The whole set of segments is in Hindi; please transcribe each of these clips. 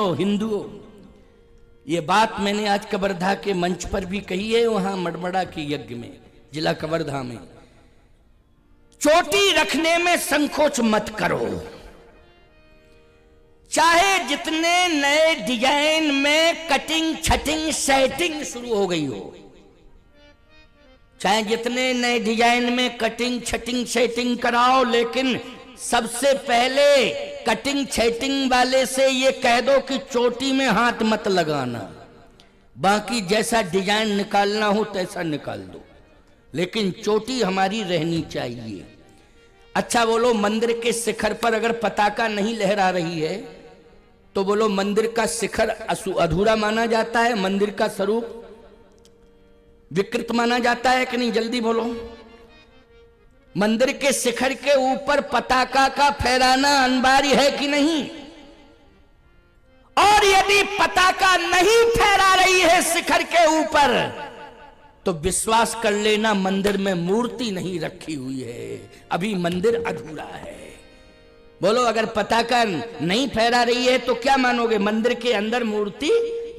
सुनो हिंदुओं, ये बात मैंने आज कवर्धा के मंच पर भी कही है, वहां मड़मड़ा के यज्ञ में, जिला कवर्धा में। चोटी रखने में संकोच मत करो, चाहे जितने नए डिजाइन में कटिंग छटिंग सेटिंग शुरू हो गई हो, चाहे जितने नए डिजाइन में कटिंग छटिंग सेटिंग कराओ, लेकिन सबसे पहले कटिंग सेटिंग वाले से ये कह दो कि चोटी में हाथ मत लगाना, बाकी जैसा डिजाइन निकालना हो तैसा निकाल दो, लेकिन चोटी हमारी रहनी चाहिए। अच्छा बोलो, मंदिर के शिखर पर अगर पताका नहीं लहरा रही है तो बोलो मंदिर का शिखर अधूरा माना जाता है, मंदिर का स्वरूप विकृत माना जाता है कि नहीं? जल्दी बोलो। मंदिर के शिखर के ऊपर पताका का फहराना अनिवार्य है कि नहीं? और यदि पताका नहीं फहरा रही है शिखर के ऊपर तो विश्वास कर लेना मंदिर में मूर्ति नहीं रखी हुई है, अभी मंदिर अधूरा है। बोलो, अगर पताका नहीं फहरा रही है तो क्या मानोगे? मंदिर के अंदर मूर्ति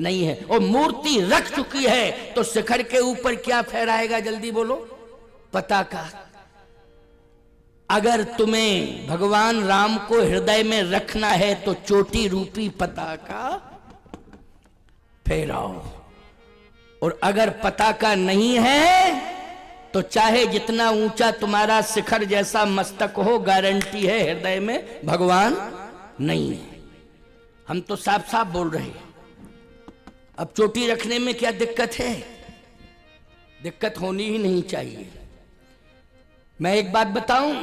नहीं है, और मूर्ति रख चुकी है तो शिखर के ऊपर क्या फहराएगा? जल्दी बोलो, पताका। अगर तुम्हें भगवान राम को हृदय में रखना है तो चोटी रूपी पताका फहराओ, और अगर पताका नहीं है तो चाहे जितना ऊंचा तुम्हारा शिखर जैसा मस्तक हो, गारंटी है हृदय में भगवान नहीं है। हम तो साफ साफ बोल रहे हैं। अब चोटी रखने में क्या दिक्कत है? दिक्कत होनी ही नहीं चाहिए। मैं एक बात बताऊं,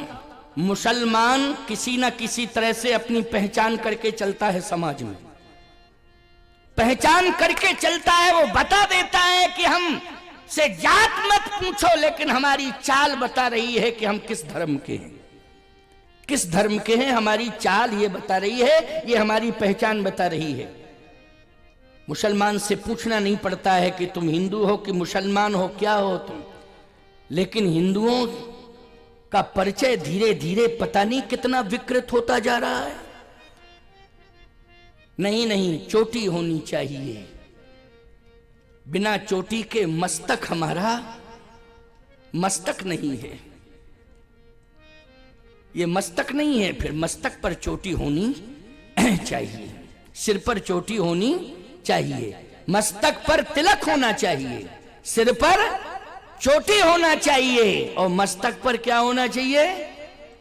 मुसलमान किसी ना किसी तरह से अपनी पहचान करके चलता है, समाज में पहचान करके चलता है। वो बता देता है कि हम से जात मत पूछो, लेकिन हमारी चाल बता रही है कि हम किस धर्म के हैं, किस धर्म के हैं। हमारी चाल ये बता रही है, ये हमारी पहचान बता रही है। मुसलमान से पूछना नहीं पड़ता है कि तुम हिंदू हो कि मुसलमान हो, क्या हो तुम, लेकिन हिंदुओं का परिचय धीरे धीरे पता नहीं कितना विकृत होता जा रहा है। नहीं नहीं, चोटी होनी चाहिए। बिना चोटी के मस्तक हमारा मस्तक नहीं है, ये मस्तक नहीं है, फिर मस्तक पर चोटी होनी चाहिए, सिर पर चोटी होनी चाहिए, मस्तक पर तिलक होना चाहिए, सिर पर चोटी होना चाहिए, और मस्तक पर क्या होना चाहिए?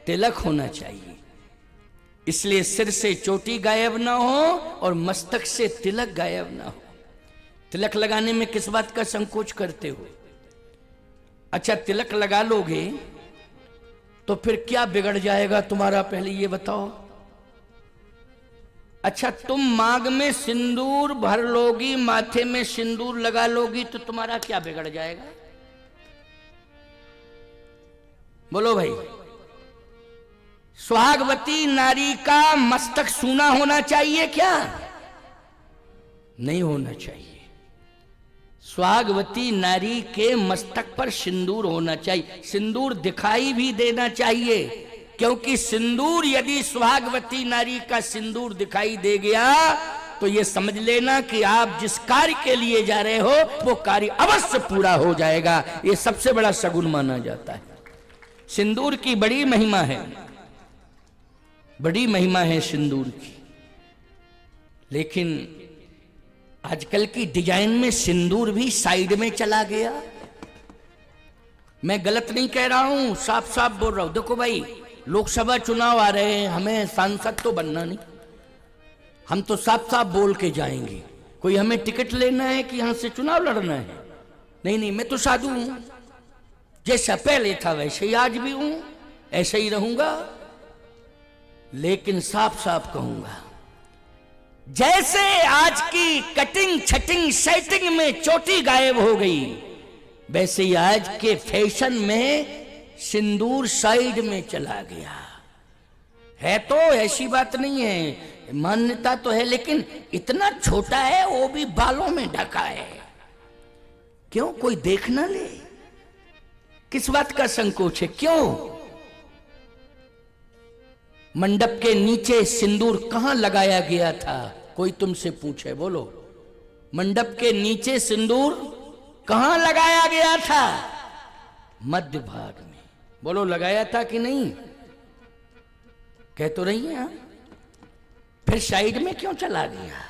तिलक होना चाहिए। इसलिए सिर से चोटी गायब ना हो और मस्तक से तिलक गायब ना हो। तिलक लगाने में किस बात का संकोच करते हो? अच्छा, तिलक लगा लोगे तो फिर क्या बिगड़ जाएगा तुम्हारा, पहले ये बताओ। अच्छा, तुम मांग में सिंदूर भर लोगी, माथे में सिंदूर लगा लोगी, तो तुम्हारा क्या बिगड़ जाएगा? बोलो भाई। सुहागवती नारी का मस्तक सूना होना चाहिए क्या? नहीं होना चाहिए। सुहागवती नारी के मस्तक पर सिंदूर होना चाहिए, सिंदूर दिखाई भी देना चाहिए, क्योंकि सिंदूर यदि सुहागवती नारी का सिंदूर दिखाई दे गया तो ये समझ लेना कि आप जिस कार्य के लिए जा रहे हो वो कार्य अवश्य पूरा हो जाएगा। ये सबसे बड़ा शगुन माना जाता है। सिंदूर की बड़ी महिमा है, बड़ी महिमा है सिंदूर की, लेकिन आजकल की डिजाइन में सिंदूर भी साइड में चला गया। मैं गलत नहीं कह रहा हूं, साफ साफ बोल रहा हूं। देखो भाई, लोकसभा चुनाव आ रहे हैं, हमें सांसद तो बनना नहीं, हम तो साफ साफ बोल के जाएंगे। कोई हमें टिकट लेना है कि यहां से चुनाव लड़ना है? नहीं नहीं, मैं तो साधु हूं, जैसा पहले था वैसे ही आज भी हूं, ऐसे ही रहूंगा। लेकिन साफ साफ कहूंगा, जैसे आज की कटिंग छटिंग सेटिंग में चोटी गायब हो गई, वैसे ही आज के फैशन में सिंदूर साइड में चला गया है। तो ऐसी बात नहीं है, मान्यता तो है, लेकिन इतना छोटा है, वो भी बालों में ढका है। क्यों? कोई देख ना ले? किस बात का संकोच है? क्यों? मंडप के नीचे सिंदूर कहां लगाया गया था? कोई तुमसे पूछे, बोलो मंडप के नीचे सिंदूर कहां लगाया गया था? मध्य भाग में। बोलो लगाया था कि नहीं? कह तो रही हैं। फिर साइड में क्यों चला गया?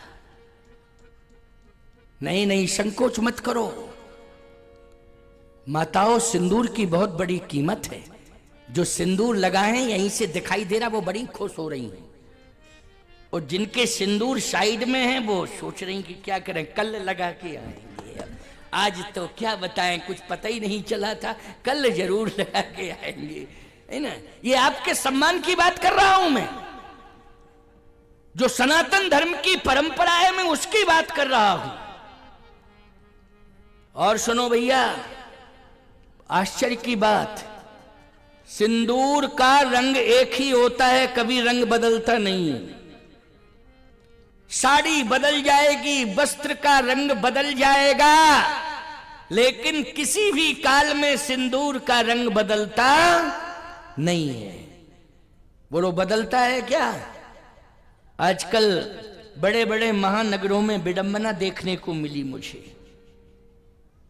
नहीं नहीं, संकोच मत करो माताओं, सिंदूर की बहुत बड़ी कीमत है। जो सिंदूर लगाए हैं यहीं से दिखाई दे रहा, वो बड़ी खुश हो रही हैं। और जिनके सिंदूर साइड में हैं वो सोच रही कि क्या करें, कल लगा के आएंगे। आज तो क्या बताएं, कुछ पता ही नहीं चला था, कल जरूर लगा के आएंगे, है ना। ये आपके सम्मान की बात कर रहा हूं मैं। जो सनातन धर्म की परंपरा है मैं उसकी बात कर रहा हूं। और सुनो भैया, आश्चर्य की बात, सिंदूर का रंग एक ही होता है, कभी रंग बदलता नहीं है। साड़ी बदल जाएगी, वस्त्र का रंग बदल जाएगा, लेकिन किसी भी काल में सिंदूर का रंग बदलता नहीं है। बोलो बदलता है क्या? आजकल बड़े बड़े महानगरों में विडंबना देखने को मिली मुझे।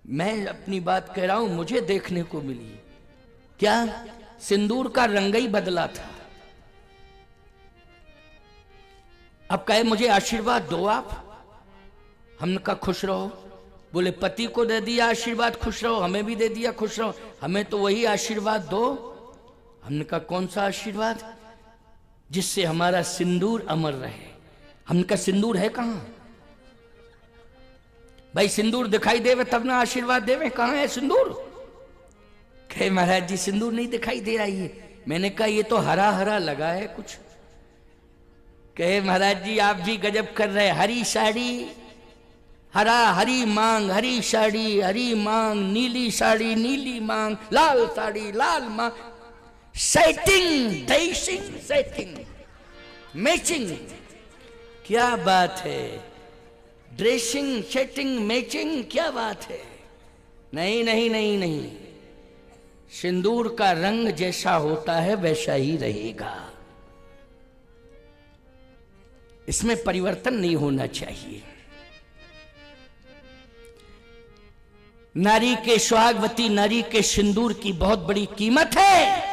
मैं अपनी बात कह रहा हूं, मुझे देखने को मिली। क्या? सिंदूर का रंग ही बदला था। अब कहे मुझे आशीर्वाद दो आप, हमने कहा खुश रहो। बोले पति को दे दिया आशीर्वाद, खुश रहो, हमें भी दे दिया खुश रहो, हमें तो वही आशीर्वाद दो। हमने कहा कौन सा आशीर्वाद? जिससे हमारा सिंदूर अमर रहे। हमने कहा सिंदूर है कहां? भाई सिंदूर दिखाई देवे तब ना आशीर्वाद देवे, कहां है सिंदूर? कहे महाराज जी सिंदूर नहीं दिखाई दे रहा है। मैंने कहा ये तो हरा हरा लगा है कुछ। कहे महाराज जी आप भी गजब कर रहे, हरी साड़ी, हरा हरी मांग, हरी साड़ी हरी मांग, नीली साड़ी नीली मांग, लाल साड़ी लाल मांग, सेटिंग ड्रेसिंग सेटिंग मैचिंग। क्या बात है, ड्रेसिंग सेटिंग मैचिंग, क्या बात है। नहीं नहीं नहीं नहीं, सिंदूर का रंग जैसा होता है वैसा ही रहेगा, इसमें परिवर्तन नहीं होना चाहिए। नारी के, सुहागवती नारी के सिंदूर की बहुत बड़ी कीमत है।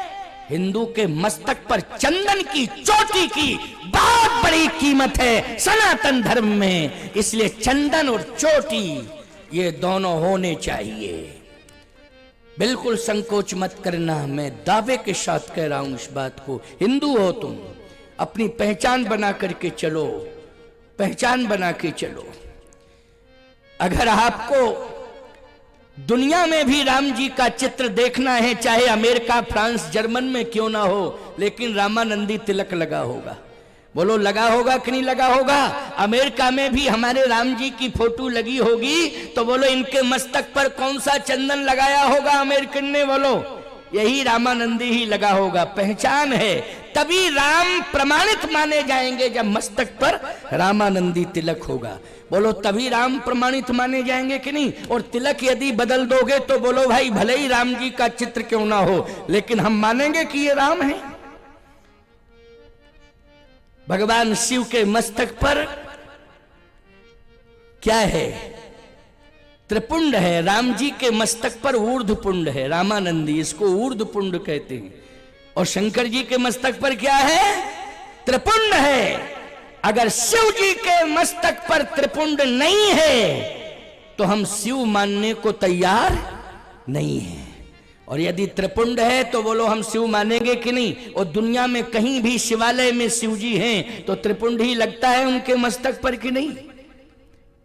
हिंदू के मस्तक पर चंदन की चोटी की बहुत बड़ी कीमत है सनातन धर्म में, इसलिए चंदन और चोटी ये दोनों होने चाहिए। बिल्कुल संकोच मत करना, मैं दावे के साथ कह रहा हूं इस बात को। हिंदू हो तुम, अपनी पहचान बना करके चलो, पहचान बना के चलो। अगर आपको दुनिया में भी राम जी का चित्र देखना है, चाहे अमेरिका फ्रांस जर्मन में क्यों ना हो, लेकिन रामानंदी तिलक लगा होगा। बोलो लगा होगा कि नहीं लगा होगा? अमेरिका में भी हमारे राम जी की फोटो लगी होगी, तो बोलो इनके मस्तक पर कौन सा चंदन लगाया होगा अमेरिकन ने? बोलो यही रामानंदी ही लगा होगा। पहचान है, तभी राम प्रमाणित माने जाएंगे जब मस्तक पर रामानंदी तिलक होगा। बोलो तभी राम प्रमाणित माने जाएंगे कि नहीं? और तिलक यदि बदल दोगे तो बोलो भाई भले ही राम जी का चित्र क्यों ना हो, लेकिन हम मानेंगे कि ये राम है। भगवान शिव के मस्तक पर क्या है? त्रिपुंड है। राम जी के मस्तक पर ऊर्ध्वपुंड है, रामानंदी, इसको ऊर्ध्वपुंड कहते हैं। और शंकर जी के मस्तक पर क्या है? त्रिपुंड है। अगर शिव जी के मस्तक पर त्रिपुंड नहीं है तो हम शिव मानने को तैयार नहीं है, और यदि त्रिपुंड है तो बोलो हम शिव मानेंगे कि नहीं? और दुनिया में कहीं भी शिवालय में शिव जी हैं तो त्रिपुंड ही लगता है उनके मस्तक पर कि नहीं?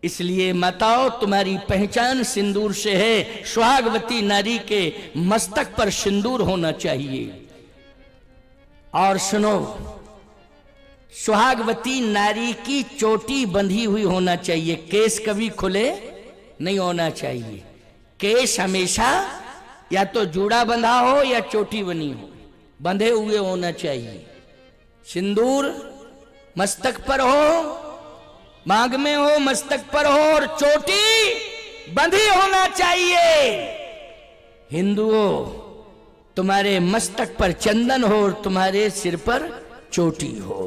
इसलिए माताओं, तुम्हारी पहचान सिंदूर से है। सुहागवती नारी के मस्तक पर सिंदूर होना चाहिए। और सुनो, सुहागवती नारी की चोटी बंधी हुई होना चाहिए, केस कभी खुले नहीं होना चाहिए। केस हमेशा या तो जूड़ा बंधा हो या चोटी बनी हो, बंधे हुए होना चाहिए। सिंदूर मस्तक पर हो, मांग में हो, मस्तक पर हो, और चोटी बंधी होना चाहिए। हिंदुओं, तुम्हारे मस्तक पर चंदन हो और तुम्हारे सिर पर चोटी हो।